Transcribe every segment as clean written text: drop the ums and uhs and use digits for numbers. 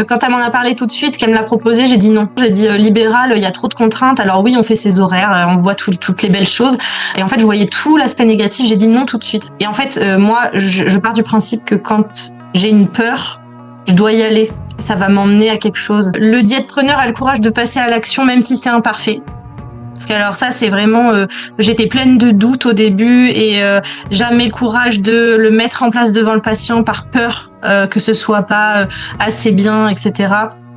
Quand elle m'en a parlé tout de suite, qu'elle me l'a proposé, j'ai dit non. J'ai dit libéral, il y a trop de contraintes. Alors oui, on fait ses horaires, on voit toutes les belles choses. Et en fait, je voyais tout l'aspect négatif. J'ai dit non tout de suite. Et en fait, moi, je pars du principe que quand j'ai une peur, je dois y aller. Ça va m'emmener à quelque chose. Le diètepreneur a le courage de passer à l'action, même si c'est imparfait. Parce que alors ça, c'est vraiment, j'étais pleine de doutes au début et jamais le courage de le mettre en place devant le patient par peur que ce soit pas assez bien, etc.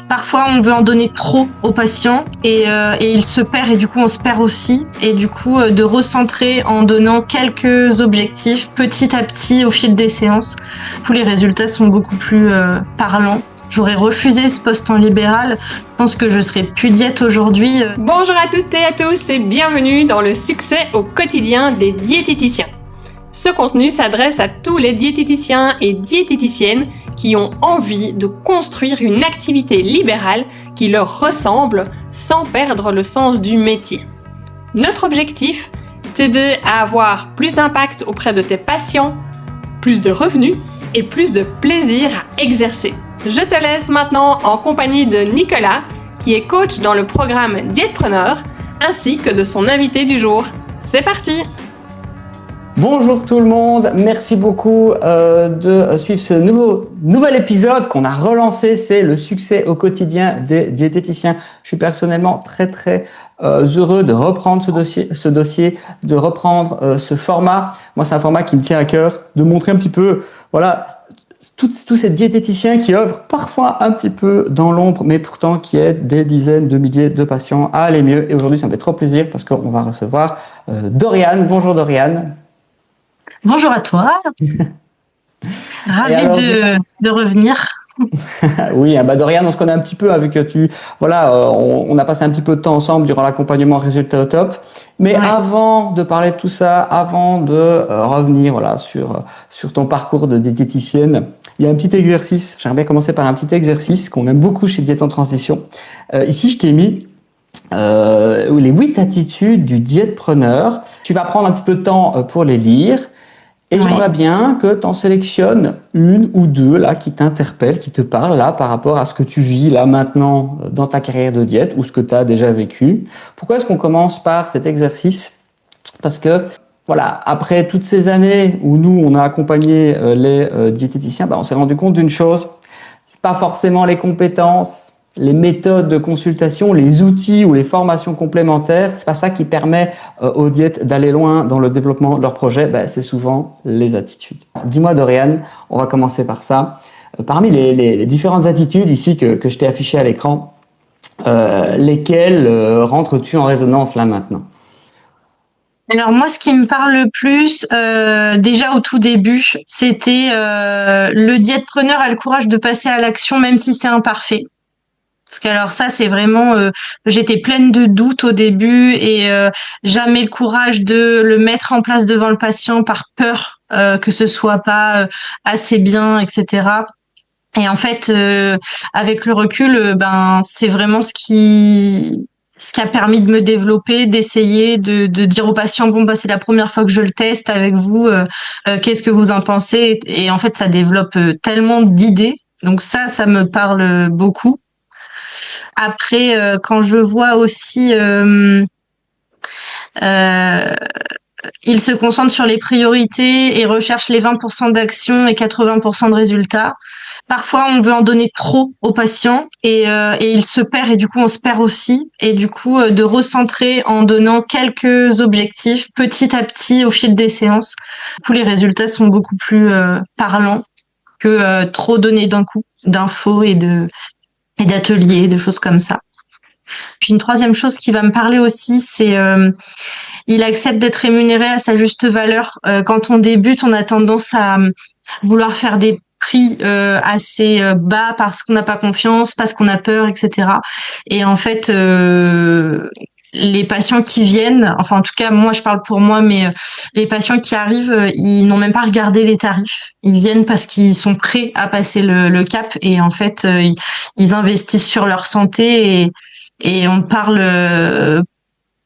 Parfois, on veut en donner trop au patient et il se perd et du coup, on se perd aussi. Et du coup, de recentrer en donnant quelques objectifs petit à petit au fil des séances, où les résultats sont beaucoup plus parlants. J'aurais refusé ce poste en libéral. Je pense que je serais plus diète aujourd'hui. Bonjour à toutes et à tous et bienvenue dans le succès au quotidien des diététiciens. Ce contenu s'adresse à tous les diététiciens et diététiciennes qui ont envie de construire une activité libérale qui leur ressemble sans perdre le sens du métier. Notre objectif, t'aider à avoir plus d'impact auprès de tes patients, plus de revenus et plus de plaisir à exercer. Je te laisse maintenant en compagnie de Nicolas, qui est coach dans le programme Diètepreneur, ainsi que de son invité du jour. C'est parti! Bonjour tout le monde, merci beaucoup de suivre ce nouvel épisode qu'on a relancé, c'est le succès au quotidien des diététiciens. Je suis personnellement très heureux de reprendre ce dossier, de reprendre ce format. Moi, c'est un format qui me tient à cœur, de montrer un petit peu, voilà, tous ces diététiciens qui œuvrent parfois un petit peu dans l'ombre, mais pourtant qui aident des dizaines de milliers de patients à aller mieux. Et aujourd'hui, ça me fait trop plaisir parce qu'on va recevoir Doriane. Bonjour Doriane. Bonjour à toi. Ravie de revenir. Oui, Doriane, on se connaît un petit peu avec on a passé un petit peu de temps ensemble durant l'accompagnement résultat au top. Mais ouais. Avant de parler de tout ça, avant de revenir sur ton parcours de diététicienne, il y a un petit exercice. J'aimerais bien commencer par un petit exercice qu'on aime beaucoup chez Diète en Transition. Ici, je t'ai mis les 8 attitudes du diètepreneur. Tu vas prendre un petit peu de temps pour les lire. Et j'aimerais bien que tu en sélectionnes une ou deux là qui t'interpellent, qui te parlent là par rapport à ce que tu vis là maintenant dans ta carrière de diète ou ce que tu as déjà vécu. Pourquoi est-ce qu'on commence par cet exercice? Parce que voilà, après toutes ces années où nous on a accompagné les diététiciens, on s'est rendu compte d'une chose, c'est pas forcément les compétences, les méthodes de consultation, les outils ou les formations complémentaires, c'est pas ça qui permet aux diètes d'aller loin dans le développement de leur projet, c'est souvent les attitudes. Dis-moi Doriane, on va commencer par ça. Parmi les différentes attitudes ici que je t'ai affichées à l'écran, lesquelles rentres-tu en résonance là maintenant? Alors moi, ce qui me parle le plus, déjà au tout début, c'était le diètepreneur a le courage de passer à l'action même si c'est imparfait. Parce que alors ça, c'est vraiment, j'étais pleine de doutes au début et jamais le courage de le mettre en place devant le patient par peur que ce soit pas assez bien, etc. Et en fait, avec le recul, c'est vraiment ce qui a permis de me développer, d'essayer de dire aux patients c'est la première fois que je le teste avec vous, qu'est-ce que vous en pensez? Et en fait, ça développe tellement d'idées. Donc ça me parle beaucoup. Après, quand je vois aussi, il se concentre sur les priorités et recherche les 20% d'action et 80% de résultats. Parfois, on veut en donner trop aux patients et il se perd et du coup, on se perd aussi. Et du coup, de recentrer en donnant quelques objectifs petit à petit au fil des séances. Du coup, les résultats sont beaucoup plus parlants que trop donner d'un coup d'infos et d'ateliers, de choses comme ça. Puis une troisième chose qui va me parler aussi, c'est il accepte d'être rémunéré à sa juste valeur. Quand on débute, on a tendance à vouloir faire des prix assez bas parce qu'on n'a pas confiance, parce qu'on a peur, etc. Et en fait, les patients qui viennent, enfin en tout cas moi je parle pour moi, mais les patients qui arrivent, ils n'ont même pas regardé les tarifs. Ils viennent parce qu'ils sont prêts à passer le cap et en fait ils investissent sur leur santé et on parle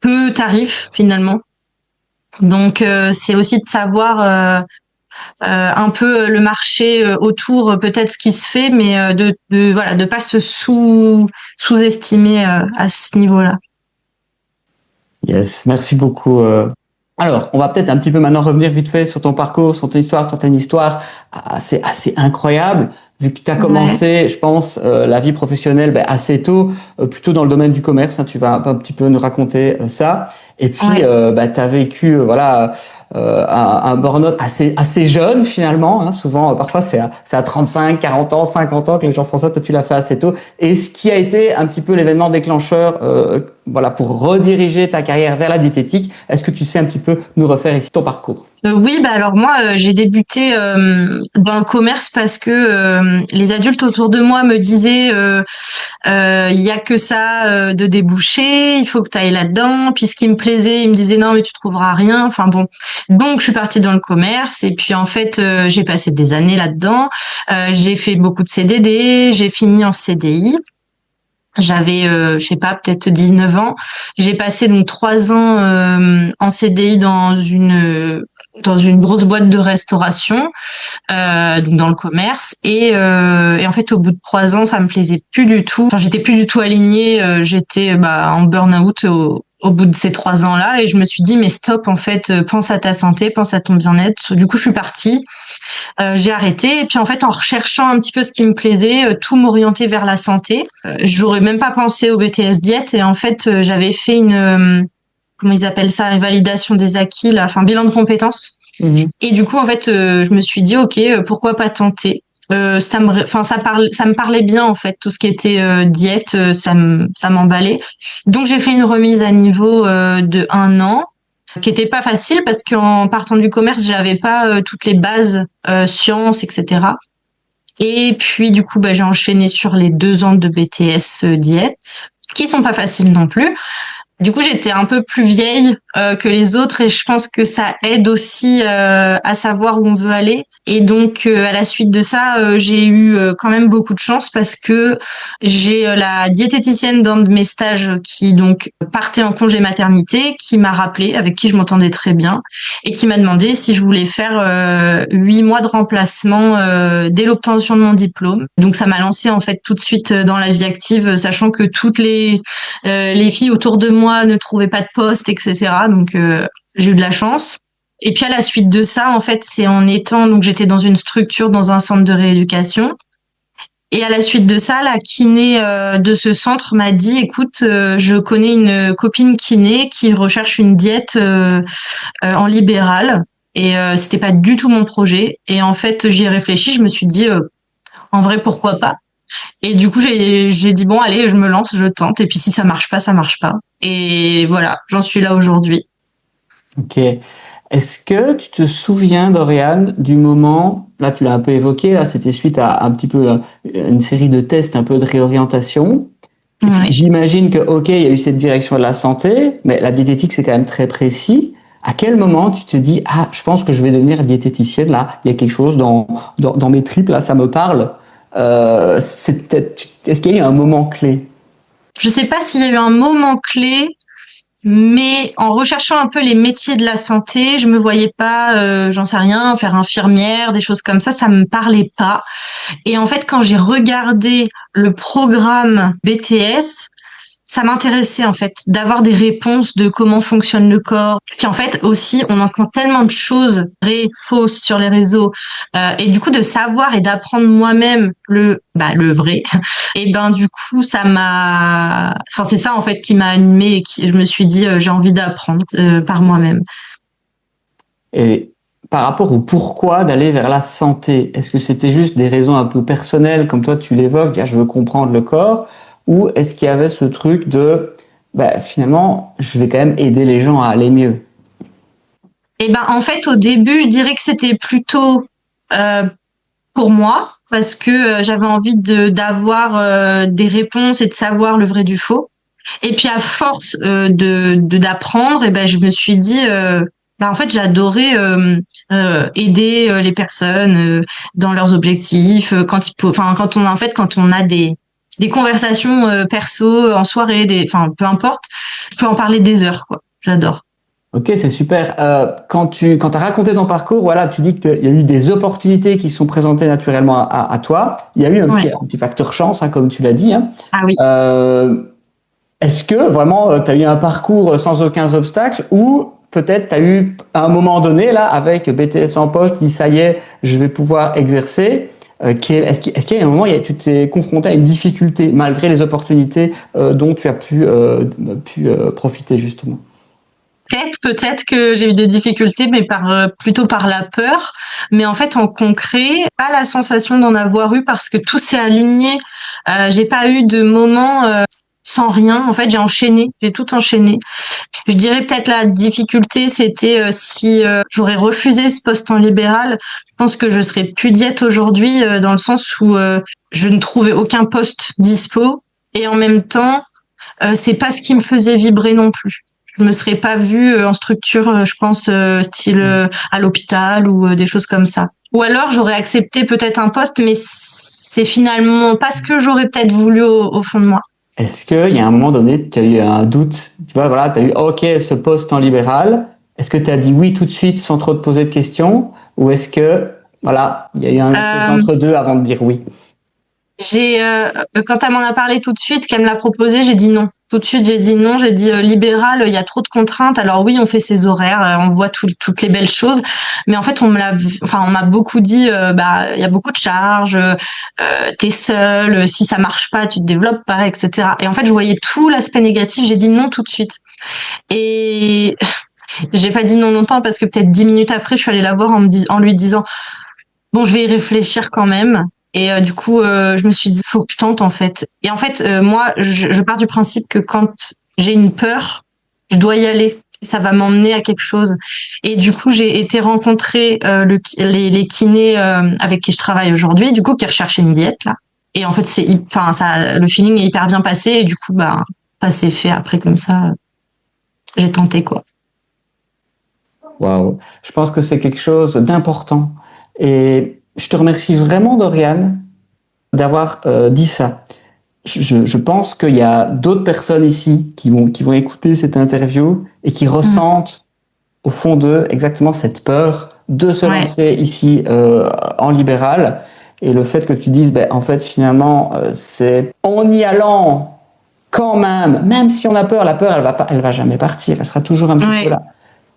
peu tarifs finalement. Donc c'est aussi de savoir un peu le marché autour, peut-être ce qui se fait, mais de pas se sous-estimer à ce niveau-là. Yes, merci beaucoup. Alors, on va peut-être un petit peu maintenant revenir vite fait sur ton parcours, sur ton histoire. Toi, t'as une histoire assez incroyable, vu que tu as commencé, je pense, la vie professionnelle assez tôt, plutôt dans le domaine du commerce. Hein, tu vas un petit peu nous raconter ça. Et puis, tu as vécu un burn-out assez jeune finalement. Hein, souvent, parfois, c'est à 35, 40 ans, 50 ans que les gens font ça. Toi, tu l'as fait assez tôt. Et ce qui a été un petit peu l'événement déclencheur pour rediriger ta carrière vers la diététique, est-ce que tu sais un petit peu nous refaire ici ton parcours? Oui, alors moi j'ai débuté dans le commerce parce que les adultes autour de moi me disaient il y a que ça de débouché, il faut que tu ailles là-dedans. Puis ce qui me plaisait, ils me disaient non mais tu trouveras rien. Enfin bon, donc je suis partie dans le commerce et puis en fait j'ai passé des années là-dedans. J'ai fait beaucoup de CDD, j'ai fini en CDI. J'avais, je sais pas, peut-être 19 ans. J'ai passé donc 3 ans en CDI dans une grosse boîte de restauration, donc dans le commerce. Et en fait, au bout de 3 ans, ça me plaisait plus du tout. Enfin, j'étais plus du tout alignée. J'étais en burn-out au bout de ces 3 ans-là. Et je me suis dit, mais stop, en fait, pense à ta santé, pense à ton bien-être. Du coup, je suis partie. J'ai arrêté et puis en fait en recherchant un petit peu ce qui me plaisait, tout m'orientait vers la santé. J'aurais même pas pensé au BTS diète et en fait j'avais fait une comment ils appellent ça, validation des acquis là, enfin bilan de compétences. Et du coup en fait je me suis dit OK, pourquoi pas tenter. Ça me parlait bien en fait, tout ce qui était diète, ça m'emballait. Donc j'ai fait une remise à niveau de 1 an qui était pas facile parce qu'en partant du commerce, j'avais pas toutes les bases sciences, etc. Et puis du coup, j'ai enchaîné sur les 2 ans de BTS diète, qui sont pas faciles non plus. Du coup, j'étais un peu plus vieille que les autres et je pense que ça aide aussi à savoir où on veut aller. Et donc, à la suite de ça, j'ai eu quand même beaucoup de chance parce que j'ai la diététicienne d'un de mes stages qui donc partait en congé maternité, qui m'a rappelé, avec qui je m'entendais très bien, et qui m'a demandé si je voulais faire 8 mois de remplacement dès l'obtention de mon diplôme. Donc, ça m'a lancé en fait tout de suite dans la vie active, sachant que toutes les filles autour de moi ne trouvaient pas de poste, etc. Donc j'ai eu de la chance. Et puis à la suite de ça, en fait, c'est donc j'étais dans une structure, dans un centre de rééducation. Et à la suite de ça, la kiné de ce centre m'a dit, écoute, je connais une copine kiné qui recherche une diète en libéral. Et c'était pas du tout mon projet. Et en fait, j'y ai réfléchi, je me suis dit, en vrai, pourquoi pas? Et du coup, j'ai dit bon, allez, je me lance, je tente. Et puis si ça marche pas, ça marche pas. Et voilà, j'en suis là aujourd'hui. Ok. Est-ce que tu te souviens, Doriane, du moment, là tu l'as un peu évoqué, là c'était suite à un petit peu une série de tests, un peu de réorientation. Ouais. J'imagine que, ok, il y a eu cette direction de la santé, mais la diététique c'est quand même très précis. À quel moment tu te dis, ah, je pense que je vais devenir diététicienne, là, il y a quelque chose dans mes tripes, là, ça me parle. Est-ce qu'il y a eu un moment clé? Je sais pas s'il y a eu un moment clé, mais en recherchant un peu les métiers de la santé, je me voyais pas, j'en sais rien, faire infirmière, des choses comme ça me parlait pas. Et en fait, quand j'ai regardé le programme BTS, ça m'intéressait en fait d'avoir des réponses de comment fonctionne le corps. Puis en fait aussi, on entend tellement de choses vraies, fausses sur les réseaux, et du coup de savoir et d'apprendre moi-même le vrai. Et du coup c'est ça en fait qui m'a animée et je me suis dit j'ai envie d'apprendre par moi-même. Et par rapport au pourquoi d'aller vers la santé, est-ce que c'était juste des raisons un peu personnelles, comme toi tu l'évoques, je veux comprendre le corps, ou est-ce qu'il y avait ce truc de finalement je vais quand même aider les gens à aller mieux? Et en fait au début je dirais que c'était plutôt pour moi parce que j'avais envie d'avoir des réponses et de savoir le vrai du faux. Et puis à force d'apprendre, je me suis dit en fait j'adorais aider les personnes dans leurs objectifs quand on a des conversations perso en soirée, peu importe, je peux en parler des heures quoi. J'adore. Ok, c'est super. Quand t'as raconté ton parcours, voilà, tu dis qu'il y a eu des opportunités qui sont présentées naturellement à toi. Il y a eu un petit facteur chance, hein, comme tu l'as dit. Hein. Ah oui. Est-ce que vraiment tu as eu un parcours sans aucun obstacle ou peut-être tu as eu à un moment donné, là, avec BTS en poche, tu dis ça y est, je vais pouvoir exercer. Est-ce qu'il y a un moment où tu t'es confronté à une difficulté malgré les opportunités dont tu as pu profiter justement? Peut-être que j'ai eu des difficultés, mais plutôt par la peur. Mais en fait, en concret, pas la sensation d'en avoir eu parce que tout s'est aligné. J'ai pas eu de moment sans rien. En fait, j'ai tout enchaîné. Je dirais peut-être la difficulté, c'était si j'aurais refusé ce poste en libéral, je pense que je serais plus diète aujourd'hui, dans le sens où je ne trouvais aucun poste dispo et en même temps, c'est pas ce qui me faisait vibrer non plus. Je me serais pas vue en structure, je pense, style à l'hôpital ou des choses comme ça. Ou alors j'aurais accepté peut-être un poste, mais c'est finalement pas ce que j'aurais peut-être voulu au fond de moi. Est-ce qu'il y a un moment donné, tu as eu un doute? Tu vois, voilà, tu as eu OK, ce poste en libéral. Est-ce que tu as dit oui tout de suite sans trop te poser de questions? Ou est-ce que, voilà, il y a eu un espèce d'entre-deux avant de dire oui? Quand elle m'en a parlé tout de suite, qu'elle me l'a proposé, j'ai dit non. Tout de suite, j'ai dit non. J'ai dit libéral, il y a trop de contraintes. Alors oui, on fait ses horaires, on voit toutes les belles choses, mais en fait, on m'a beaucoup dit, il y a beaucoup de charges, t'es seule, si ça marche pas, tu te développes pas, etc. Et en fait, je voyais tout l'aspect négatif. J'ai dit non tout de suite. Et j'ai pas dit non longtemps parce que peut-être 10 minutes après, je suis allée la voir en lui disant bon, je vais y réfléchir quand même. Et du coup, je me suis dit, faut que je tente en fait. Et en fait, moi, je pars du principe que quand j'ai une peur, je dois y aller. Ça va m'emmener à quelque chose. Et du coup, j'ai été rencontrer les kinés avec qui je travaille aujourd'hui, du coup, qui recherchaient une diète là. Et en fait, le feeling est hyper bien passé. Et du coup, ça s'est fait après comme ça. J'ai tenté quoi. Waouh, je pense que c'est quelque chose d'important. Et je te remercie vraiment, Doriane, d'avoir dit ça. Je pense qu'il y a d'autres personnes ici qui vont écouter cette interview et qui ressentent au fond d'eux exactement cette peur de se lancer ici en libéral. Et le fait que tu dises, en fait, finalement, c'est en y allant quand même si on a peur, la peur, elle va jamais partir. Elle sera toujours un petit peu là.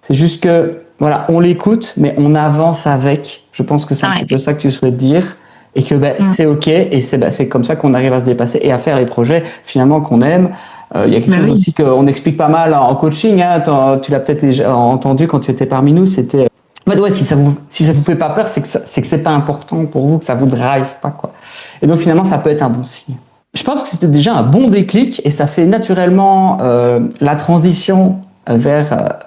C'est juste que, voilà, on l'écoute, mais on avance avec. Je pense que c'est un petit peu ça que tu souhaites dire. Et que c'est OK, et c'est comme ça qu'on arrive à se dépasser et à faire les projets finalement qu'on aime. Il y a quelque chose aussi qu'on explique pas mal en coaching. Hein, tu l'as peut-être déjà entendu quand tu étais parmi nous. C'était si ça vous fait pas peur, c'est que c'est pas important pour vous, que ça vous drive pas quoi. Et donc finalement, ça peut être un bon signe. Je pense que c'était déjà un bon déclic et ça fait naturellement la transition vers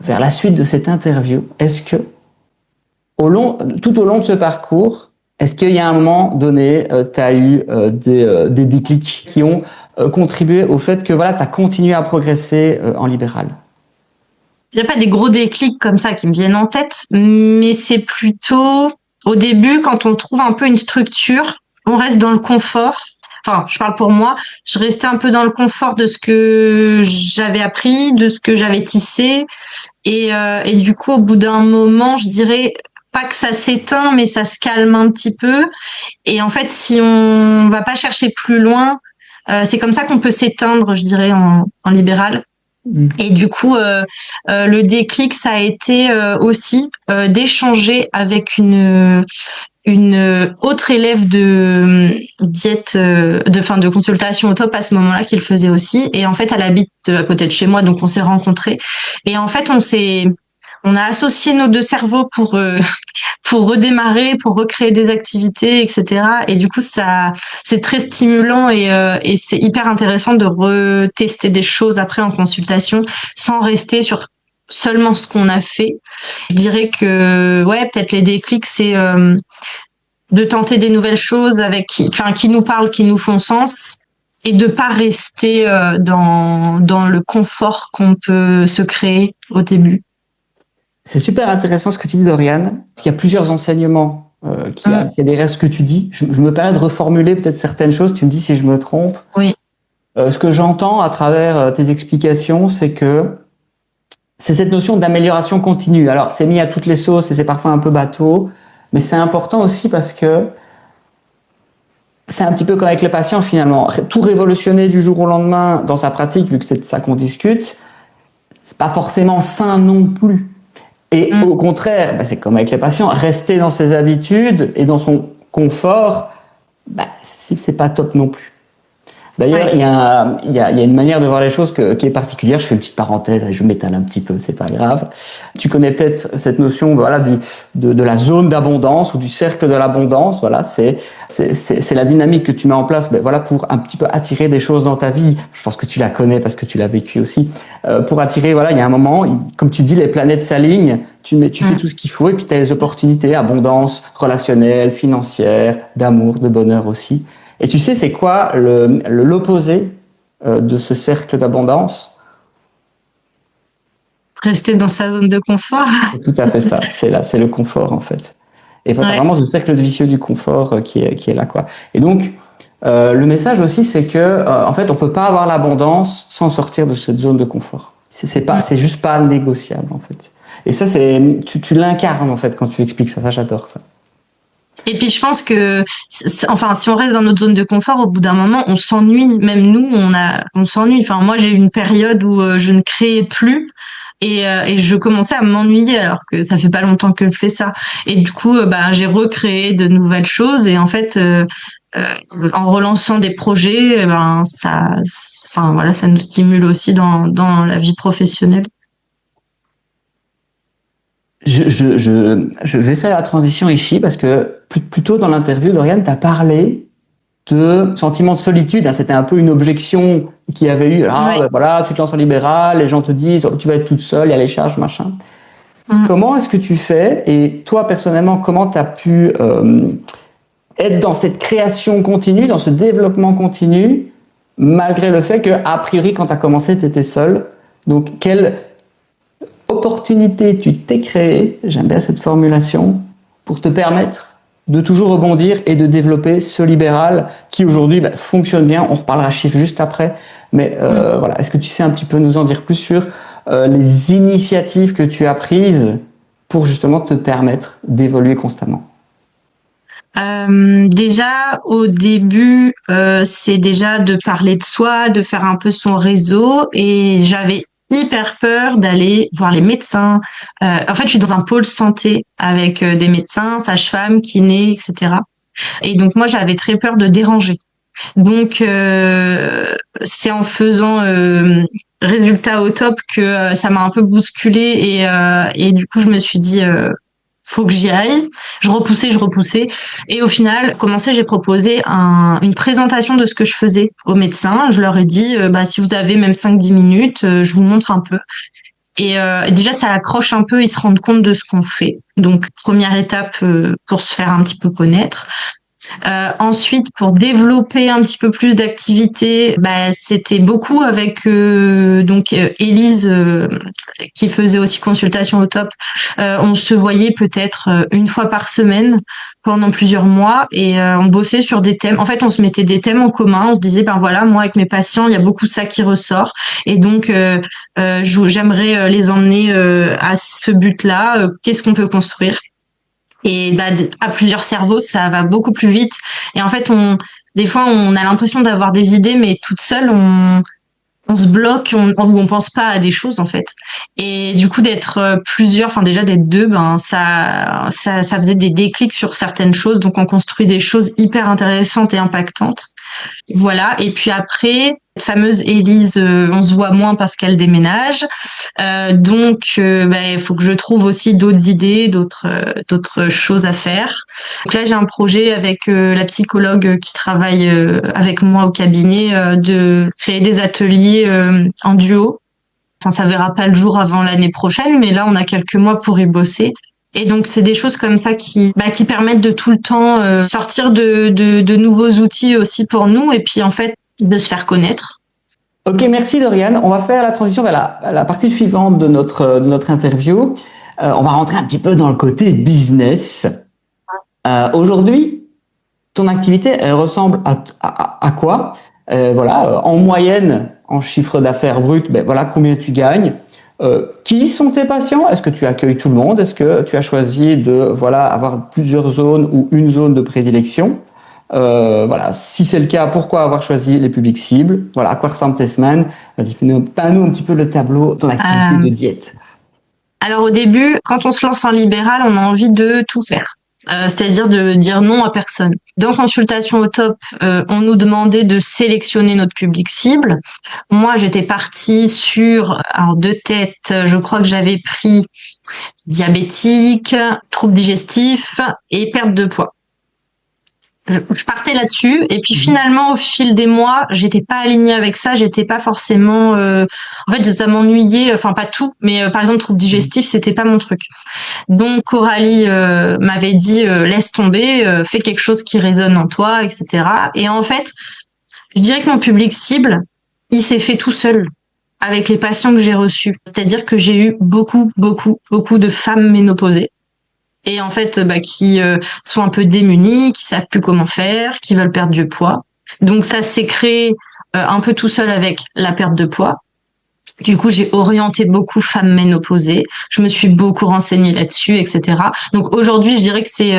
la suite de cette interview. Est-ce que tout au long de ce parcours, est-ce qu'il y a un moment donné, tu as eu des déclics qui ont contribué au fait que voilà, tu as continué à progresser en libéral? Il n'y a pas des gros déclics comme ça qui me viennent en tête, mais c'est plutôt au début, quand on trouve un peu une structure, on reste dans le confort. Enfin, je parle pour moi, je restais un peu dans le confort de ce que j'avais appris, de ce que j'avais tissé. Et du coup, au bout d'un moment, je dirais pas que ça s'éteint, mais ça se calme un petit peu. Et en fait, si on va pas chercher plus loin, c'est comme ça qu'on peut s'éteindre, je dirais, en libéral. Et du coup, le déclic, ça a été aussi d'échanger avec une autre élève de diète, de consultation au top à ce moment-là qu'il faisait aussi. Et en fait, elle habite à côté de chez moi, donc on s'est rencontrés. Et en fait, on a associé nos deux cerveaux pour redémarrer, pour recréer des activités, etc. Et du coup, c'est très stimulant et c'est hyper intéressant de retester des choses après en consultation sans rester sur seulement ce qu'on a fait. Je dirais que, peut-être les déclics, c'est de tenter des nouvelles choses qui nous parlent, qui nous font sens et de pas rester dans le confort qu'on peut se créer au début. C'est super intéressant ce que tu dis, Doriane. Il y a plusieurs enseignements qui adhèrent à ce que tu dis. Je me permets de reformuler peut-être certaines choses. Tu me dis si je me trompe. Oui. Ce que j'entends à travers tes explications, c'est que c'est cette notion d'amélioration continue. Alors, c'est mis à toutes les sauces et c'est parfois un peu bateau, mais c'est important aussi parce que c'est un petit peu comme avec le patient finalement. Tout révolutionner du jour au lendemain dans sa pratique, vu que c'est de ça qu'on discute, c'est pas forcément sain non plus. Et au contraire, c'est comme avec les patients, rester dans ses habitudes et dans son confort, c'est pas top non plus. D'ailleurs, il y a une manière de voir les choses qui est particulière. Je fais une petite parenthèse, je m'étale un petit peu, c'est pas grave. Tu connais peut-être cette notion, voilà, de la zone d'abondance ou du cercle de l'abondance. Voilà, c'est la dynamique que tu mets en place, voilà, pour un petit peu attirer des choses dans ta vie. Je pense que tu la connais parce que tu l'as vécu aussi. Pour attirer, voilà, il y a un moment, comme tu dis, les planètes s'alignent. Tu fais tout ce qu'il faut et puis tu as les opportunités, abondance relationnelle, financière, d'amour, de bonheur aussi. Et tu sais, c'est quoi l'opposé de ce cercle d'abondance? Rester dans sa zone de confort. C'est tout à fait ça. C'est le confort, en fait. Et voilà, vraiment ce cercle vicieux du confort qui est là, quoi. Et donc, le message aussi, c'est que, en fait, on peut pas avoir l'abondance sans sortir de cette zone de confort. C'est juste pas négociable, en fait. Et ça, tu l'incarnes, en fait, quand tu expliques ça. Ça, j'adore ça. Et puis je pense que, enfin, si on reste dans notre zone de confort, au bout d'un moment, on s'ennuie. Même nous, on s'ennuie. Enfin, moi, j'ai eu une période où je ne créais plus et je commençais à m'ennuyer alors que ça fait pas longtemps que je fais ça. Et du coup, j'ai recréé de nouvelles choses et en fait, en relançant des projets, enfin voilà, ça nous stimule aussi dans la vie professionnelle. Je vais faire la transition ici parce que plus tôt dans l'interview, Lauriane, tu as parlé de sentiment de solitude. C'était un peu une objection qu'il y avait eu. Voilà, tu te lances en libéral, les gens te disent tu vas être toute seule, il y a les charges, machin. Comment est-ce que tu fais? Et toi, personnellement, comment tu as pu être dans cette création continue, dans ce développement continu, malgré le fait que, a priori, quand tu as commencé, tu étais seule? Donc, quelle opportunité tu t'es créée, j'aime bien cette formulation, pour te permettre de toujours rebondir et de développer ce libéral qui aujourd'hui fonctionne bien. On reparlera chiffres juste après, mais voilà. Est-ce que tu sais un petit peu nous en dire plus sur les initiatives que tu as prises pour justement te permettre d'évoluer constamment? Déjà au début, c'est déjà de parler de soi, de faire un peu son réseau, et j'avais hyper peur d'aller voir les médecins. En fait, je suis dans un pôle santé avec des médecins, sages-femmes, kinés, etc. Et donc moi, j'avais très peur de déranger. Donc c'est en faisant résultat au top que ça m'a un peu bousculée et du coup je me suis dit faut que j'y aille. Je repoussais. Et au final, j'ai proposé une présentation de ce que je faisais aux médecins. Je leur ai dit, si vous avez même 5-10 minutes, je vous montre un peu. Et déjà, ça accroche un peu, ils se rendent compte de ce qu'on fait. Donc, première étape pour se faire un petit peu connaître. Ensuite, pour développer un petit peu plus d'activité, c'était beaucoup avec Élise qui faisait aussi consultation au top. On se voyait peut-être une fois par semaine pendant plusieurs mois et on bossait sur des thèmes. En fait, on se mettait des thèmes en commun. On se disait voilà, moi avec mes patients, il y a beaucoup de ça qui ressort et donc j'aimerais les emmener à ce but-là. Qu'est-ce qu'on peut construire? Et à plusieurs cerveaux, ça va beaucoup plus vite. Et en fait, des fois, on a l'impression d'avoir des idées, mais toute seule, on se bloque, on pense pas à des choses en fait. Et du coup, d'être plusieurs, enfin déjà d'être deux, ça faisait des déclics sur certaines choses. Donc, on construit des choses hyper intéressantes et impactantes. Voilà. Et puis après, cette fameuse Élise, on se voit moins parce qu'elle déménage. Donc, il faut que je trouve aussi d'autres idées, d'autres choses à faire. Donc là, j'ai un projet avec la psychologue qui travaille avec moi au cabinet de créer des ateliers en duo. Enfin, ça verra pas le jour avant l'année prochaine, mais là, on a quelques mois pour y bosser. Et donc, c'est des choses comme ça qui permettent de tout le temps sortir de nouveaux outils aussi pour nous et puis en fait de se faire connaître. Ok, merci Doriane. On va faire la transition vers la partie suivante de notre interview. On va rentrer un petit peu dans le côté business. Aujourd'hui, ton activité, elle ressemble à quoi? En moyenne, en chiffre d'affaires brut, voilà combien tu gagnes. Qui sont tes patients? Est-ce que tu accueilles tout le monde? Est-ce que tu as choisi de avoir plusieurs zones ou une zone de prédilection? Voilà, si c'est le cas, pourquoi avoir choisi les publics cibles? Voilà, à quoi ressemblent tes semaines? Vas-y, fais-nous un petit peu le tableau de ton activité de diète. Alors au début, quand on se lance en libéral, on a envie de tout faire. C'est-à-dire de dire non à personne. Dans Consultation au top, on nous demandait de sélectionner notre public cible. Moi, j'étais partie sur, alors de tête, je crois que j'avais pris diabétique, troubles digestifs et perte de poids. Je partais là-dessus et puis finalement au fil des mois j'étais pas alignée avec ça, j'étais pas forcément en fait ça m'ennuyait, enfin pas tout, mais par exemple troubles digestifs c'était pas mon truc. Donc Coralie m'avait dit laisse tomber, fais quelque chose qui résonne en toi, etc. Et en fait je dirais que mon public cible il s'est fait tout seul avec les patients que j'ai reçus, c'est-à-dire que j'ai eu beaucoup de femmes ménopausées. Et en fait, qui sont un peu démunies, qui savent plus comment faire, qui veulent perdre du poids. Donc ça s'est créé un peu tout seul avec la perte de poids. Du coup, j'ai orienté beaucoup femmes ménopausées. Je me suis beaucoup renseignée là-dessus, etc. Donc aujourd'hui, je dirais que c'est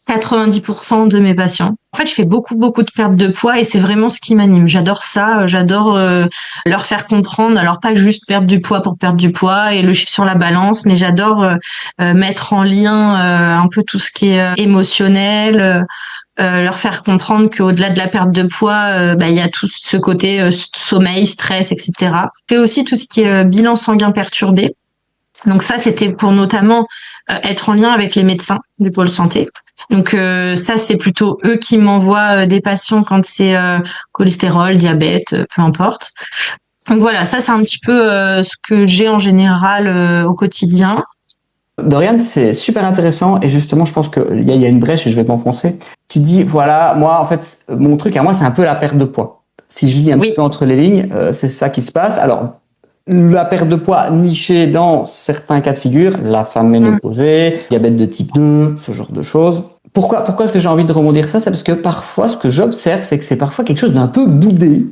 90% de mes patients. En fait, je fais beaucoup de perte de poids et c'est vraiment ce qui m'anime. J'adore ça, j'adore leur faire comprendre, alors pas juste perdre du poids pour perdre du poids et le chiffre sur la balance, mais j'adore mettre en lien un peu tout ce qui est émotionnel, leur faire comprendre qu'au-delà de la perte de poids, il y a tout ce côté sommeil, stress, etc. Je fais aussi tout ce qui est bilan sanguin perturbé. Donc ça, c'était pour notamment être en lien avec les médecins du pôle santé. Donc ça, c'est plutôt eux qui m'envoient des patients quand c'est cholestérol, diabète, peu importe. Donc voilà, ça c'est un petit peu ce que j'ai en général au quotidien. Doriane, c'est super intéressant et justement, je pense qu'il y a une brèche et je vais m'enfoncer. Tu dis, voilà, moi, en fait, mon truc à moi, c'est un peu la perte de poids. Si je lis un petit peu entre les lignes, c'est ça qui se passe. Alors, la perte de poids nichée dans certains cas de figure, la femme ménopausée, diabète de type 2, ce genre de choses. Pourquoi est-ce que j'ai envie de rebondir ça? C'est parce que parfois, ce que j'observe, c'est que c'est parfois quelque chose d'un peu boudé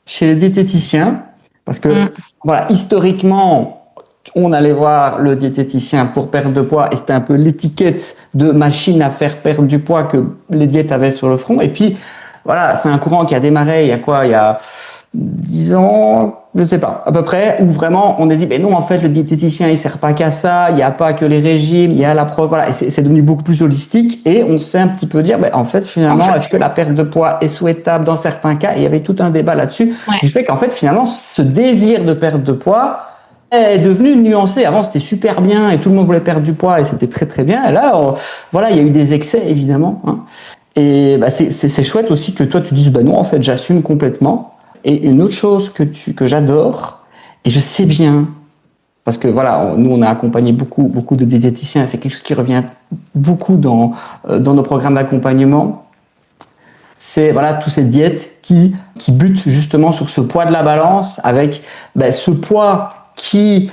chez les diététiciens. Parce que, voilà, historiquement, on allait voir le diététicien pour perdre de poids et c'était un peu l'étiquette de machine à faire perdre du poids que les diètes avaient sur le front. Et puis, voilà, c'est un courant qui a démarré il y a 10 ans, je ne sais pas, à peu près, où vraiment on a dit, non, en fait, le diététicien, il sert pas qu'à ça, il n'y a pas que les régimes, il y a l'approche, voilà, et c'est devenu beaucoup plus holistique, et on sait un petit peu dire, en fait, finalement, est-ce que la perte de poids est souhaitable dans certains cas? Et il y avait tout un débat là-dessus, du fait qu'en fait, finalement, ce désir de perte de poids est devenu nuancé. Avant, c'était super bien, et tout le monde voulait perdre du poids, et c'était très, très bien, et là, voilà, il y a eu des excès, évidemment, hein. Et c'est chouette aussi que toi, tu dises, non, en fait, j'assume complètement. Et une autre chose que j'adore, et je sais bien, parce que voilà, nous on a accompagné beaucoup de diététiciens, c'est quelque chose qui revient beaucoup dans nos programmes d'accompagnement, c'est voilà toutes ces diètes qui butent justement sur ce poids de la balance, avec ce poids qui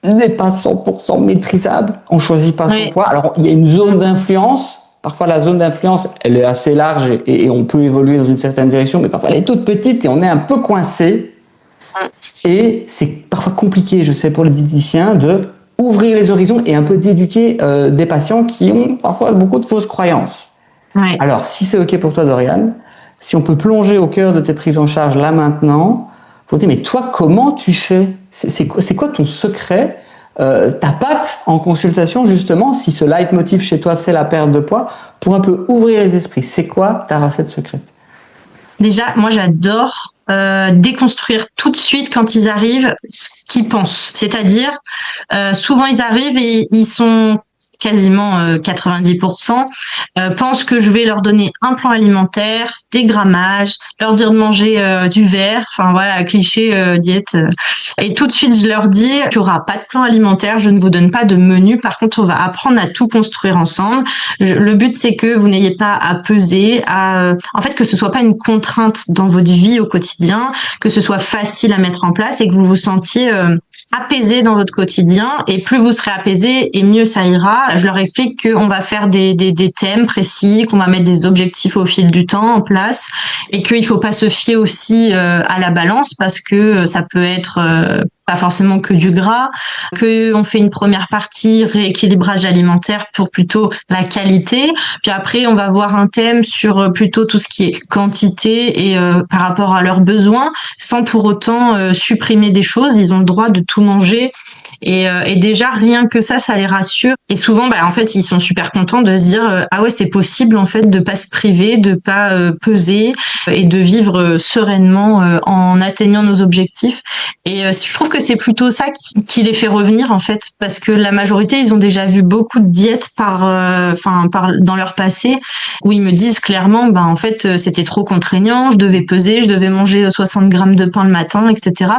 n'est pas 100% maîtrisable, on choisit pas son poids. Alors il y a une zone d'influence. Parfois, la zone d'influence, elle est assez large et on peut évoluer dans une certaine direction, mais parfois, elle est toute petite et on est un peu coincé. Et c'est parfois compliqué, je sais, pour les diététiciens, de ouvrir les horizons et un peu d'éduquer des patients qui ont parfois beaucoup de fausses croyances. Ouais. Alors, si c'est OK pour toi, Doriane, si on peut plonger au cœur de tes prises en charge là maintenant, faut dire, mais toi, comment tu fais? C'est quoi ton secret? Ta patte en consultation, justement, si ce leitmotiv chez toi, c'est la perte de poids, pour un peu ouvrir les esprits, c'est quoi ta recette secrète? Déjà, moi, j'adore déconstruire tout de suite quand ils arrivent ce qu'ils pensent. C'est-à-dire, souvent, ils arrivent et ils sont quasiment 90% pensent que je vais leur donner un plan alimentaire, des grammages, leur dire de manger du verre, enfin voilà, cliché diète. Et tout de suite, je leur dis qu'il n'y aura pas de plan alimentaire, je ne vous donne pas de menu, par contre, on va apprendre à tout construire ensemble. Le but, c'est que vous n'ayez pas à peser, en fait, que ce soit pas une contrainte dans votre vie au quotidien, que ce soit facile à mettre en place et que vous vous sentiez apaisé dans votre quotidien, et plus vous serez apaisé et mieux ça ira. Je leur explique qu'on va faire des thèmes précis, qu'on va mettre des objectifs au fil du temps en place, et qu'il faut pas se fier aussi à la balance, parce que ça peut être pas forcément que du gras, que on fait une première partie rééquilibrage alimentaire pour plutôt la qualité, puis après on va voir un thème sur plutôt tout ce qui est quantité et par rapport à leurs besoins, sans pour autant supprimer des choses. Ils ont le droit de tout manger. Et déjà rien que ça les rassure. Et souvent, en fait, ils sont super contents de se dire ah ouais, c'est possible en fait de pas se priver, de pas peser et de vivre sereinement en atteignant nos objectifs. Et je trouve que c'est plutôt ça qui les fait revenir en fait, parce que la majorité, ils ont déjà vu beaucoup de diètes dans leur passé, où ils me disent clairement, en fait, c'était trop contraignant, je devais peser, je devais manger 60 grammes de pain le matin, etc.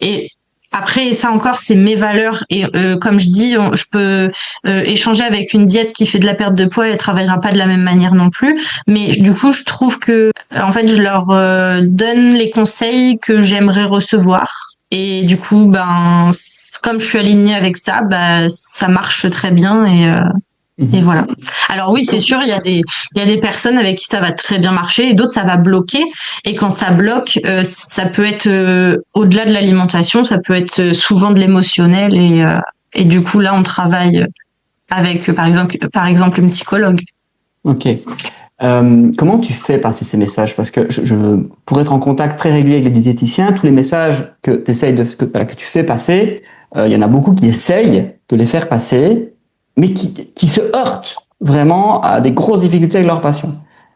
Et après, ça encore, c'est mes valeurs. Et comme je dis, je peux échanger avec une diète qui fait de la perte de poids et elle travaillera pas de la même manière non plus. Mais du coup, je trouve que, en fait, je leur donne les conseils que j'aimerais recevoir. Et du coup, comme je suis alignée avec ça, ça marche très bien. Et voilà. Alors oui, c'est sûr, il y a des personnes avec qui ça va très bien marcher et d'autres ça va bloquer. Et quand ça bloque, ça peut être au-delà de l'alimentation, ça peut être souvent de l'émotionnel et du coup là on travaille avec par exemple une psychologue. Ok. Comment tu fais passer ces messages? Parce que pour être en contact très régulier avec les diététiciens, tous les messages que tu fais passer, il y en a beaucoup qui essayent de les faire passer, mais qui se heurtent vraiment à des grosses difficultés avec leurs patients.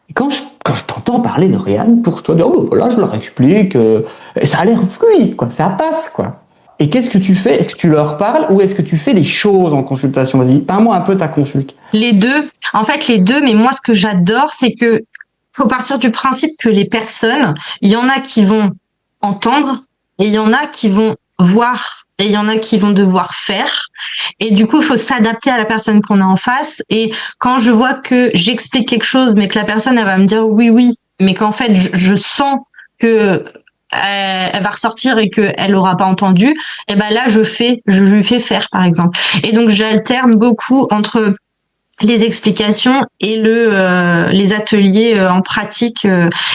Et quand je t'entends parler de Lauriane, pour toi, voilà, je leur explique, et ça a l'air fluide, quoi, ça passe, quoi. Et qu'est-ce que tu fais? Est-ce que tu leur parles ou est-ce que tu fais des choses en consultation? Vas-y, parle-moi un peu ta consulte. Les deux. En fait, les deux, mais moi, ce que j'adore, c'est que faut partir du principe que les personnes, il y en a qui vont entendre et il y en a qui vont voir. Et il y en a qui vont devoir faire. Et du coup, il faut s'adapter à la personne qu'on a en face. Et quand je vois que j'explique quelque chose, mais que la personne, elle va me dire oui, mais qu'en fait, je sens que elle va ressortir et qu'elle aura pas entendu, et là, je lui fais faire, par exemple. Et donc, j'alterne beaucoup entre les explications et les ateliers en pratique.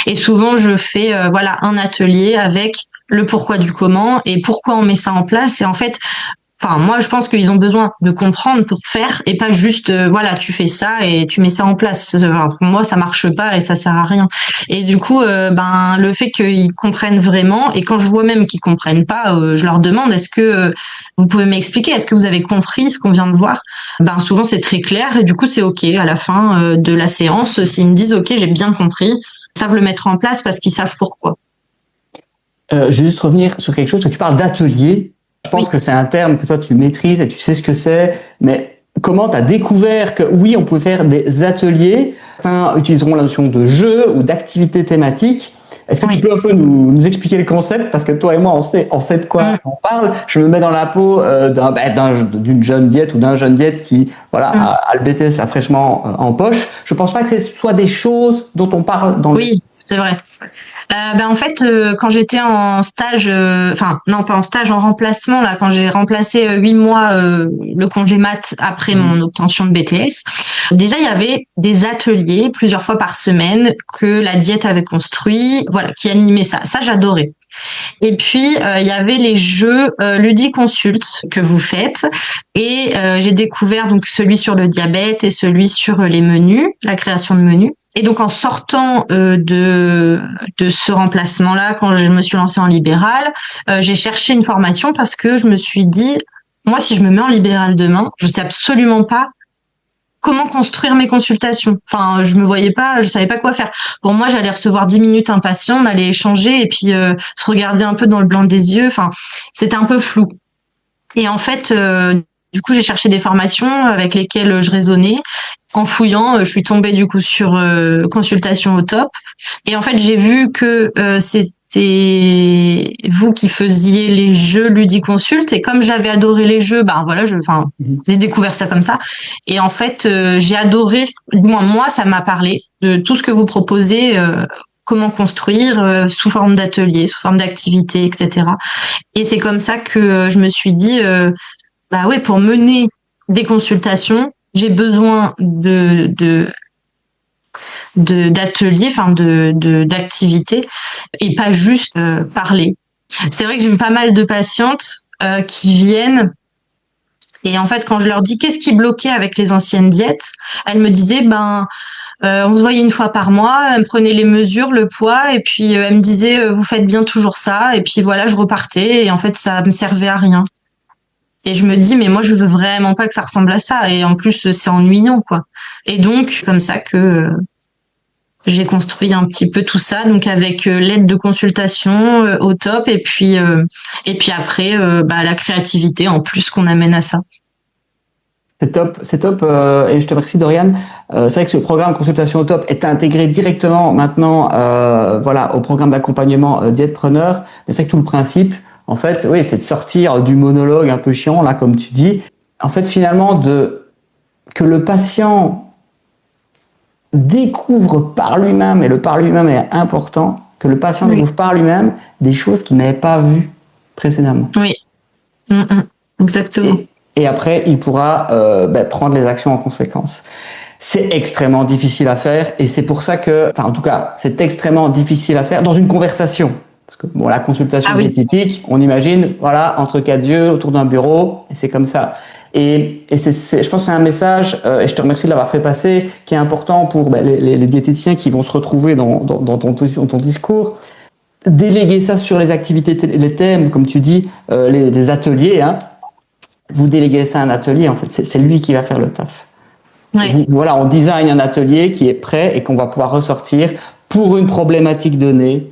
Et souvent, je fais un atelier avec le pourquoi du comment et pourquoi on met ça en place. Et en fait, moi, je pense qu'ils ont besoin de comprendre pour faire et pas juste, tu fais ça et tu mets ça en place. Pour moi, ça marche pas et ça sert à rien. Et du coup, le fait qu'ils comprennent vraiment, et quand je vois même qu'ils comprennent pas, je leur demande, est-ce que vous pouvez m'expliquer? Est-ce que vous avez compris ce qu'on vient de voir? Souvent, c'est très clair et du coup, c'est OK. À la fin de la séance, s'ils me disent, OK, j'ai bien compris, ils savent le mettre en place parce qu'ils savent pourquoi. Je vais juste revenir sur quelque chose, que tu parles d'atelier. Je pense que c'est un terme que toi tu maîtrises et tu sais ce que c'est, mais comment tu as découvert que oui, on pouvait faire des ateliers? Certains utiliseront la notion de jeu ou d'activité thématique. Est-ce que tu peux un peu nous expliquer le concept? Parce que toi et moi, on sait de quoi on parle. Je me mets dans la peau d'une jeune diète ou d'un jeune diète qui a le BTS là fraîchement en poche. Je pense pas que ce soit des choses dont on parle dans c'est vrai. En fait, quand j'étais en stage, non pas en stage, en remplacement là, quand j'ai remplacé 8 mois le congé mat après mon obtention de BTS, déjà il y avait des ateliers plusieurs fois par semaine que la diète avait construit, qui animaient ça. Ça j'adorais. Et puis il y avait les jeux Ludiconsulte que vous faites, et j'ai découvert donc celui sur le diabète et celui sur les menus, la création de menus. Et donc en sortant de ce remplacement-là, quand je me suis lancée en libéral, j'ai cherché une formation parce que je me suis dit, moi si je me mets en libéral demain, je sais absolument pas comment construire mes consultations. Je savais pas quoi faire. Pour moi, j'allais recevoir 10 minutes un patient, on allait échanger et puis se regarder un peu dans le blanc des yeux. C'était un peu flou. Et en fait, du coup, j'ai cherché des formations avec lesquelles je raisonnais. En fouillant, je suis tombée du coup sur consultation au top. Et en fait, j'ai vu que c'était vous qui faisiez les jeux Ludiconsulte. Et comme j'avais adoré les jeux, j'ai découvert ça comme ça. Et en fait, j'ai adoré. Moi, ça m'a parlé de tout ce que vous proposez. Comment construire sous forme d'atelier, sous forme d'activité, etc. Et c'est comme ça que je me suis dit, pour mener des consultations, j'ai besoin d'ateliers, d'activités et pas juste parler. C'est vrai que j'ai eu pas mal de patientes qui viennent et en fait, quand je leur dis qu'est-ce qui bloquait avec les anciennes diètes, elles me disaient on se voyait une fois par mois, elle me prenait les mesures, le poids, et puis elle me disait vous faites bien toujours ça, et puis voilà, je repartais, et en fait ça me servait à rien. Et je me dis mais moi je veux vraiment pas que ça ressemble à ça, et en plus c'est ennuyant quoi. Et donc comme ça que j'ai construit un petit peu tout ça, donc avec l'aide de consultation au top, et puis après la créativité en plus qu'on amène à ça. C'est top, et je te remercie Doriane. C'est vrai que ce programme consultation au top est intégré directement maintenant, au programme d'accompagnement diètepreneur. Mais c'est vrai que tout le principe, en fait, oui, c'est de sortir du monologue un peu chiant là, comme tu dis. En fait, finalement, que le patient découvre par lui-même, et le par lui-même est important, que le patient découvre par lui-même des choses qu'il n'avait pas vues précédemment. Oui, exactement. Et après, il pourra prendre les actions en conséquence. C'est extrêmement difficile à faire, et c'est pour ça que, en tout cas, c'est extrêmement difficile à faire dans une conversation. Parce que la consultation diététique, on imagine, entre quatre yeux, autour d'un bureau, et c'est comme ça. Et je pense que c'est un message, et je te remercie de l'avoir fait passer, qui est important pour les diététiciens qui vont se retrouver dans ton discours. Déléguer ça sur les activités, les thèmes, comme tu dis, des ateliers, vous déléguez ça à un atelier, en fait, c'est lui qui va faire le taf. Ouais. On design un atelier qui est prêt et qu'on va pouvoir ressortir pour une problématique donnée,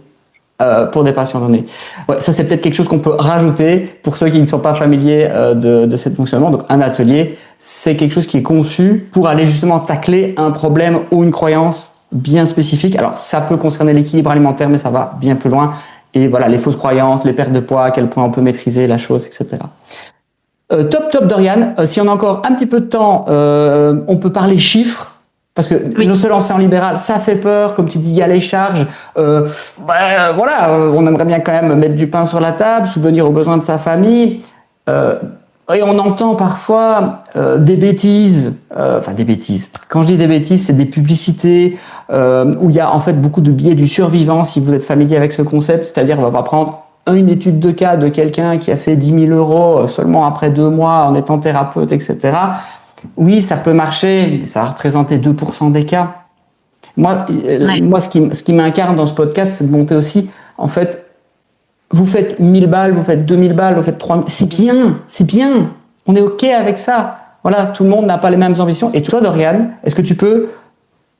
pour des patients donnés. Ouais, ça, c'est peut-être quelque chose qu'on peut rajouter pour ceux qui ne sont pas familiers de ce fonctionnement. Donc, un atelier, c'est quelque chose qui est conçu pour aller justement tacler un problème ou une croyance bien spécifique. Alors, ça peut concerner l'équilibre alimentaire, mais ça va bien plus loin. Et les fausses croyances, les pertes de poids, à quel point on peut maîtriser la chose, etc. Top Doriane, si on a encore un petit peu de temps, on peut parler chiffres, parce que se lancer en libéral, ça fait peur, comme tu dis, il y a les charges, on aimerait bien quand même mettre du pain sur la table, subvenir aux besoins de sa famille, et on entend parfois des bêtises, quand je dis des bêtises, c'est des publicités où il y a en fait beaucoup de biais du survivant, si vous êtes familier avec ce concept, c'est-à-dire on va prendre une étude de cas de quelqu'un qui a fait 10 000 € seulement après 2 mois en étant thérapeute, etc. Oui, ça peut marcher, mais ça va représenter 2% des cas. Moi, ce qui m'incarne dans ce podcast, c'est de monter aussi, en fait, vous faites 1000 balles, vous faites 2000 balles, vous faites 3000, c'est bien, on est OK avec ça. Voilà, tout le monde n'a pas les mêmes ambitions. Et toi, Doriane, est-ce que tu peux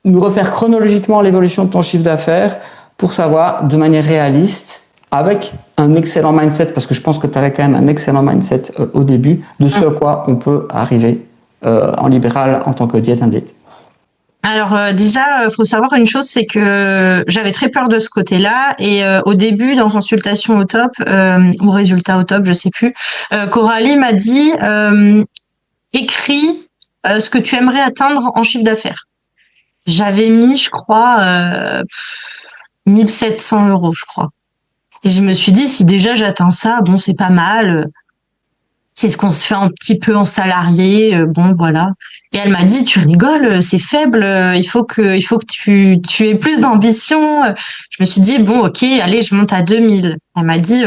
nous refaire chronologiquement l'évolution de ton chiffre d'affaires pour savoir, de manière réaliste, avec un excellent mindset, parce que je pense que tu avais quand même un excellent mindset au début, de ce à quoi on peut arriver en libéral en tant que diète indite. Alors déjà, faut savoir une chose, c'est que j'avais très peur de ce côté-là, et au début, dans consultation au top, ou résultat au top, je sais plus, Coralie m'a dit écris ce que tu aimerais atteindre en chiffre d'affaires. J'avais mis, je crois, 1700 €, je crois. Et je me suis dit, si déjà j'atteins ça, bon, c'est pas mal. C'est ce qu'on se fait un petit peu en salarié, bon, voilà. Et elle m'a dit, tu rigoles, c'est faible, il faut que tu aies plus d'ambition. Je me suis dit, bon, ok, allez, je monte à 2000. Elle m'a dit,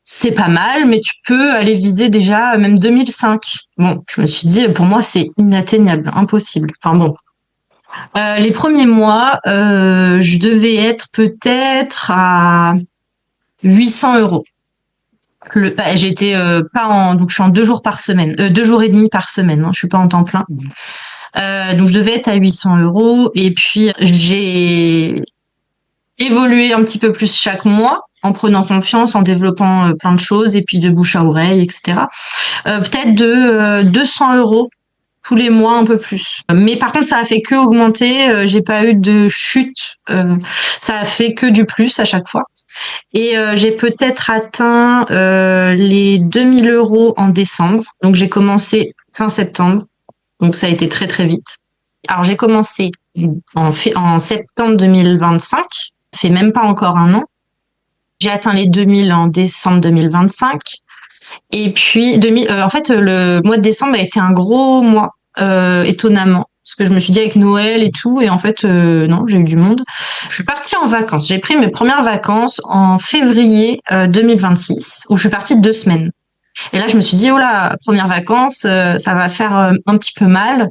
c'est pas mal, mais tu peux aller viser déjà même 2005. Bon, je me suis dit, pour moi, c'est inatteignable, impossible. Enfin bon. Les premiers mois, je devais être peut-être à 800 €. J'étais donc je suis en 2 jours par semaine, 2 jours et demi par semaine, hein, je suis pas en temps plein. Donc je devais être à 800 €, et puis j'ai évolué un petit peu plus chaque mois en prenant confiance, en développant plein de choses, et puis de bouche à oreille, etc. Peut-être de 200 € tous les mois, un peu plus. Mais par contre, ça a fait que augmenter. J'ai pas eu de chute. Ça a fait que du plus à chaque fois. Et j'ai peut-être atteint les 2000 € en décembre. Donc j'ai commencé fin septembre. Donc ça a été très très vite. Alors j'ai commencé en septembre 2025. Ça fait même pas encore un an. J'ai atteint les 2000 en décembre 2025. Et puis en fait, le mois de décembre a été un gros mois, étonnamment. parce que je me suis dit avec Noël et tout, et en fait, non, j'ai eu du monde. Je suis partie en vacances. J'ai pris mes premières vacances en février 2026, où je suis partie 2 semaines. Et là, je me suis dit, oh là, première vacances, ça va faire un petit peu mal.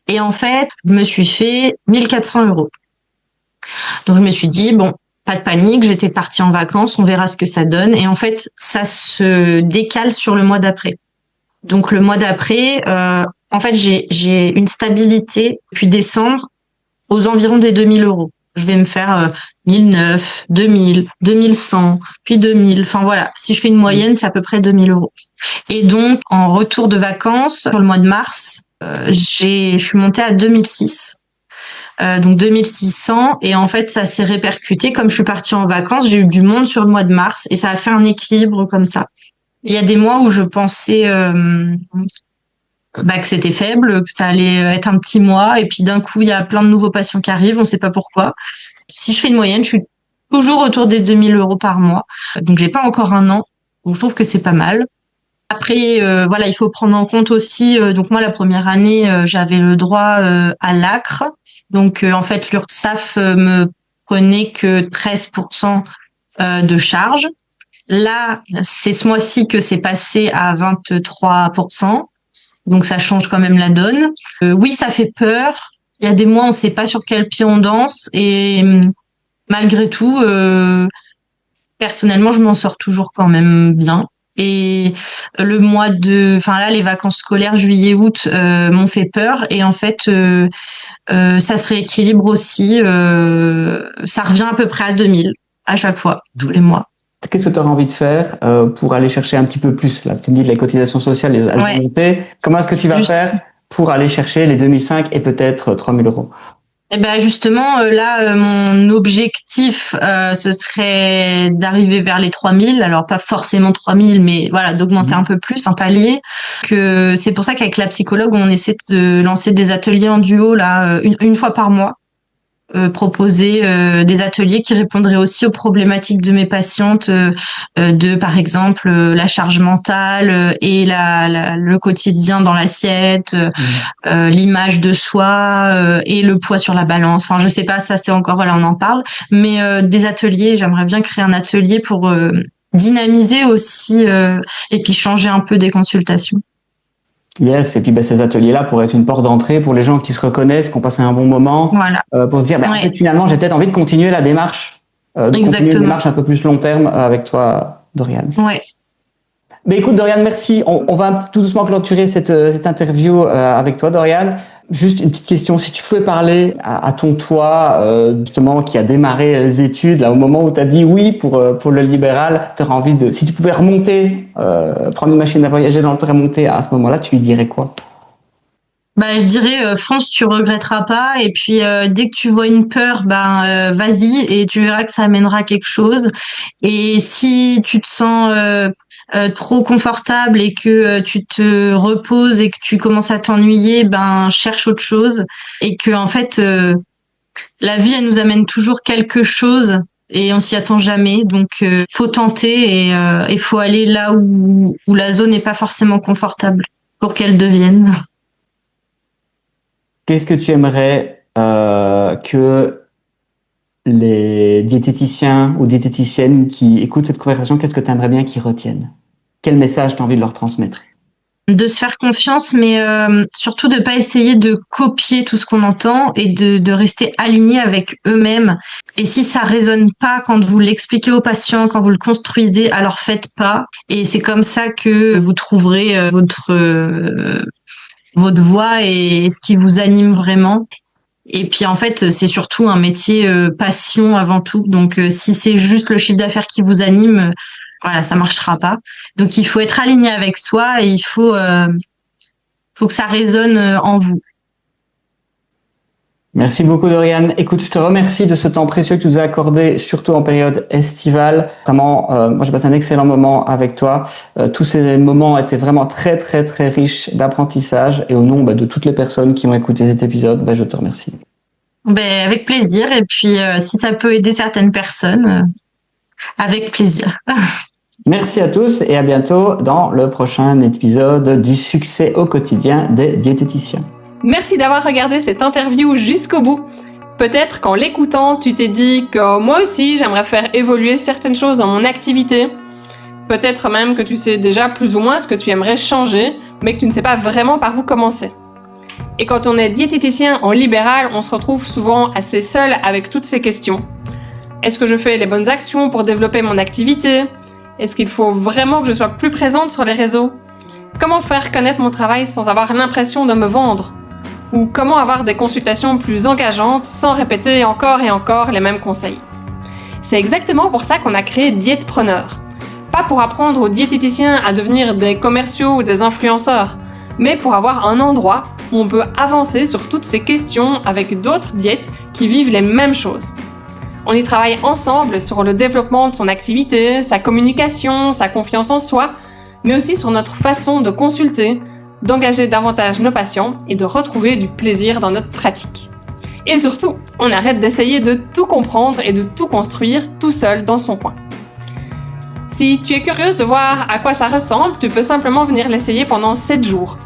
Et en fait, je me suis fait 1 400 €. Donc, je me suis dit, bon, pas de panique, j'étais partie en vacances, on verra ce que ça donne. Et en fait, ça se décale sur le mois d'après. Donc, le mois d'après, en fait, j'ai une stabilité depuis décembre aux environs des 2 000 €. Je vais me faire 1 900, 2 000, 2 100, puis 2 000. Enfin voilà, si je fais une moyenne, c'est à peu près 2 000 €. Et donc, en retour de vacances, sur le mois de mars, je suis montée à 2006. Donc 2600. Et en fait, ça s'est répercuté. Comme je suis partie en vacances, j'ai eu du monde sur le mois de mars et ça a fait un équilibre comme ça. Il y a des mois où je pensais que c'était faible, que ça allait être un petit mois, et puis d'un coup, il y a plein de nouveaux patients qui arrivent, on ne sait pas pourquoi. Si je fais une moyenne, je suis toujours autour des 2 000 € par mois. Donc, j'ai pas encore un an, donc je trouve que c'est pas mal. Après, voilà, il faut prendre en compte aussi, donc moi, la première année, j'avais le droit à l'ACRE. Donc, en fait, l'URSSAF me prenait que 13% de charge. Là, c'est ce mois-ci que c'est passé à 23%. Donc, ça change quand même la donne. Oui, ça fait peur. Il y a des mois, on ne sait pas sur quel pied on danse. Et malgré tout, personnellement, je m'en sors toujours quand même bien. Et le mois là, les vacances scolaires, juillet, août, m'ont fait peur. Et en fait, ça se rééquilibre aussi. Ça revient à peu près à 2000 à chaque fois, tous les mois. Qu'est-ce que tu auras envie de faire pour aller chercher un petit peu plus là? Tu me dis que les cotisations sociales, elles vont monter. Comment est-ce que tu vas faire pour aller chercher les 2005 et peut-être 3000 €? Eh ben justement, là, mon objectif, ce serait d'arriver vers les 3000. Alors pas forcément 3000, mais voilà, d'augmenter un peu plus, un palier. Que c'est pour ça qu'avec la psychologue, on essaie de lancer des ateliers en duo là, une fois par mois. Proposer des ateliers qui répondraient aussi aux problématiques de mes patientes, de par exemple la charge mentale et le quotidien dans l'assiette, l'image de soi et le poids sur la balance. Enfin, je sais pas, ça c'est encore, voilà, on en parle, mais des ateliers, j'aimerais bien créer un atelier pour dynamiser aussi et puis changer un peu des consultations. Yes, et puis ces ateliers-là pourraient être une porte d'entrée pour les gens qui se reconnaissent, qui ont passé un bon moment, voilà. Pour se dire, en fait, finalement, j'ai peut-être envie de continuer la démarche, continuer une démarche un peu plus long terme avec toi, Doriane. Ouais. Mais écoute, Doriane, merci. On va tout doucement clôturer cette interview avec toi, Doriane. Juste une petite question, si tu pouvais parler à ton toi, justement, qui a démarré les études, là, au moment où tu as dit oui pour le libéral, tu aurais envie si tu pouvais remonter, prendre une machine à voyager dans le temps, remonter à ce moment-là, tu lui dirais quoi? Je dirais fonce, tu regretteras pas, et puis dès que tu vois une peur, vas-y et tu verras que ça amènera quelque chose. Et si tu te sens trop confortable et que tu te reposes et que tu commences à t'ennuyer, cherche autre chose, et que en fait la vie, elle nous amène toujours quelque chose et on s'y attend jamais. Donc faut tenter et faut aller là où la zone n'est pas forcément confortable pour qu'elle devienne. Qu'est-ce que tu aimerais que les diététiciens ou diététiciennes qui écoutent cette conversation, qu'est-ce que tu aimerais bien qu'ils retiennent? Quel message tu as envie de leur transmettre? De se faire confiance, mais surtout de pas essayer de copier tout ce qu'on entend et de rester aligné avec eux-mêmes. Et si ça résonne pas quand vous l'expliquez aux patients, quand vous le construisez, alors faites pas. Et c'est comme ça que vous trouverez votre voix et ce qui vous anime vraiment. Et puis en fait, c'est surtout un métier passion avant tout. Donc si c'est juste le chiffre d'affaires qui vous anime, voilà, ça marchera pas. Donc il faut être aligné avec soi et il faut que ça résonne en vous. Merci beaucoup, Doriane. Écoute, je te remercie de ce temps précieux que tu nous as accordé, surtout en période estivale. Vraiment, moi, j'ai passé un excellent moment avec toi. Tous ces moments étaient vraiment très, très, très riches d'apprentissage. Et au nom de toutes les personnes qui ont écouté cet épisode, je te remercie. Avec plaisir. Et puis, si ça peut aider certaines personnes, avec plaisir. Merci à tous et à bientôt dans le prochain épisode du succès au quotidien des diététiciens. Merci d'avoir regardé cette interview jusqu'au bout. Peut-être qu'en l'écoutant, tu t'es dit que moi aussi, j'aimerais faire évoluer certaines choses dans mon activité. Peut-être même que tu sais déjà plus ou moins ce que tu aimerais changer, mais que tu ne sais pas vraiment par où commencer. Et quand on est diététicien en libéral, on se retrouve souvent assez seul avec toutes ces questions. Est-ce que je fais les bonnes actions pour développer mon activité? Est-ce qu'il faut vraiment que je sois plus présente sur les réseaux? Comment faire connaître mon travail sans avoir l'impression de me vendre? Ou comment avoir des consultations plus engageantes sans répéter encore et encore les mêmes conseils? C'est exactement pour ça qu'on a créé Diètepreneur. Pas pour apprendre aux diététiciens à devenir des commerciaux ou des influenceurs, mais pour avoir un endroit où on peut avancer sur toutes ces questions avec d'autres diètes qui vivent les mêmes choses. On y travaille ensemble sur le développement de son activité, sa communication, sa confiance en soi, mais aussi sur notre façon de consulter, d'engager davantage nos patients et de retrouver du plaisir dans notre pratique. Et surtout, on arrête d'essayer de tout comprendre et de tout construire tout seul dans son coin. Si tu es curieuse de voir à quoi ça ressemble, tu peux simplement venir l'essayer pendant 7 jours.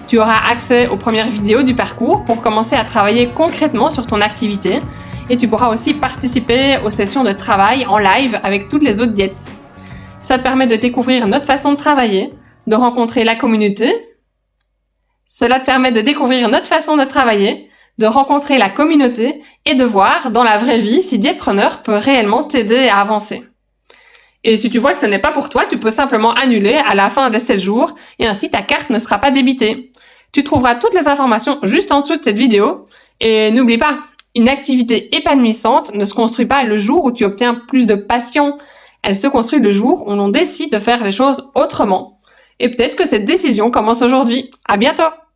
Tu auras accès aux premières vidéos du parcours pour commencer à travailler concrètement sur ton activité et tu pourras aussi participer aux sessions de travail en live avec toutes les autres diètes. Ça te permet de découvrir notre façon de travailler, de rencontrer la communauté. Cela te permet de découvrir notre façon de travailler, de rencontrer la communauté et de voir dans la vraie vie si Diètepreneur peut réellement t'aider à avancer. Et si tu vois que ce n'est pas pour toi, tu peux simplement annuler à la fin des 7 jours et ainsi ta carte ne sera pas débitée. Tu trouveras toutes les informations juste en dessous de cette vidéo. Et n'oublie pas, une activité épanouissante ne se construit pas le jour où tu obtiens plus de passion. Elle se construit le jour où l'on décide de faire les choses autrement. Et peut-être que cette décision commence aujourd'hui. À bientôt!